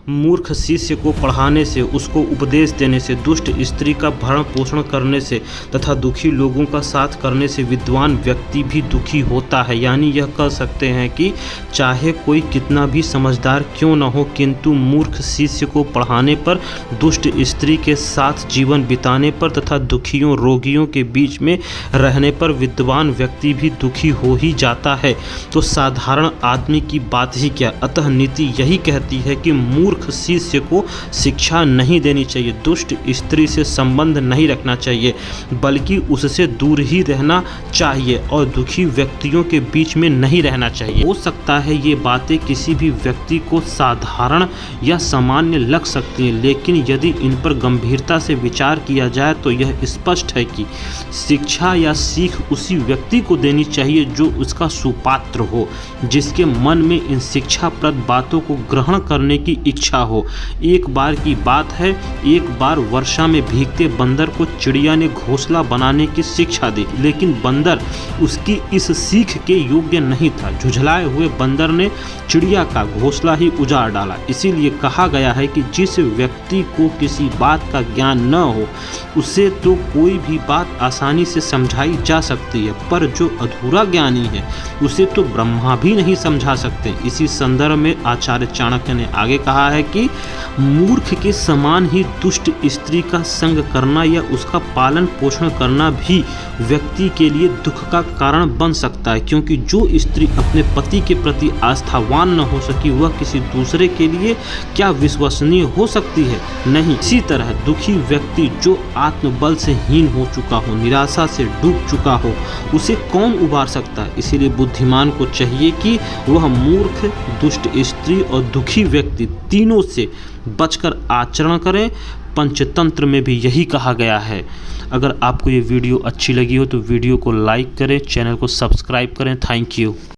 मूर्ख शिष्य को पढ़ाने से, उसको उपदेश देने से, दुष्ट स्त्री का भरण पोषण करने से तथा दुखी लोगों का साथ करने से विद्वान व्यक्ति भी दुखी होता है। यानी यह कह सकते हैं कि चाहे कोई कितना भी समझदार क्यों न हो, किंतु मूर्ख शिष्य को पढ़ाने पर, दुष्ट स्त्री के साथ जीवन बिताने पर तथा दुखियों रोगियों के बीच में रहने पर विद्वान व्यक्ति भी दुखी हो ही जाता है। तो साधारण आदमी की बात ही क्या, अतः नीति यही कहती है कि मूर्ख शिष्य को शिक्षा नहीं देनी चाहिए, दुष्ट स्त्री से संबंध नहीं रखना चाहिए, बल्कि उससे दूर ही रहना चाहिए और दुखी व्यक्तियों के बीच में नहीं रहना चाहिए। हो सकता है ये बातें किसी भी व्यक्ति को साधारण या सामान्य लग सकती हैं, लेकिन यदि इन पर गंभीरता से विचार किया जाए तो यह स्पष्ट है कि शिक्षा या सीख उसी व्यक्ति को देनी चाहिए जो उसका सुपात्र हो, जिसके मन में इन शिक्षाप्रद बातों को ग्रहण करने की इच्छा हो। एक बार की बात है, एक बार वर्षा में भीगते बंदर को चिड़िया ने घोंसला बनाने की शिक्षा दी, लेकिन बंदर उसकी इस सीख के योग्य नहीं था। झुझलाए हुए बंदर ने चिड़िया का घोंसला ही उजाड़ डाला। इसीलिए कहा गया है कि जिस व्यक्ति को किसी बात का ज्ञान न हो, उसे तो कोई भी बात आसानी से समझाई जा सकती है, पर जो अधूरा ज्ञानी है उसे तो ब्रह्मा भी नहीं समझा सकते। इसी संदर्भ में आचार्य चाणक्य ने आगे कहा है कि मूर्ख के समान ही दुष्ट स्त्री का संग करना या उसका पालन पोषण करना भी व्यक्ति के लिए दुख का कारण बन सकता है, क्योंकि जो स्त्री अपने पति के प्रति आस्थावान न हो सकी, वह किसी दूसरे के लिए क्या विश्वसनीय हो सकती है? नहीं। इसी तरह दुखी व्यक्ति जो आत्मबल से हीन हो चुका हो, निराशा से डूब चुका हो, उसे कौन उबार सकता है? इसीलिए बुद्धिमान को चाहिए कि वह मूर्ख, दुष्ट स्त्री और दुखी व्यक्ति तीनों से बचकर आचरण करें। पंचतंत्र में भी यही कहा गया है। अगर आपको ये वीडियो अच्छी लगी हो तो वीडियो को लाइक करें, चैनल को सब्सक्राइब करें। Thank you.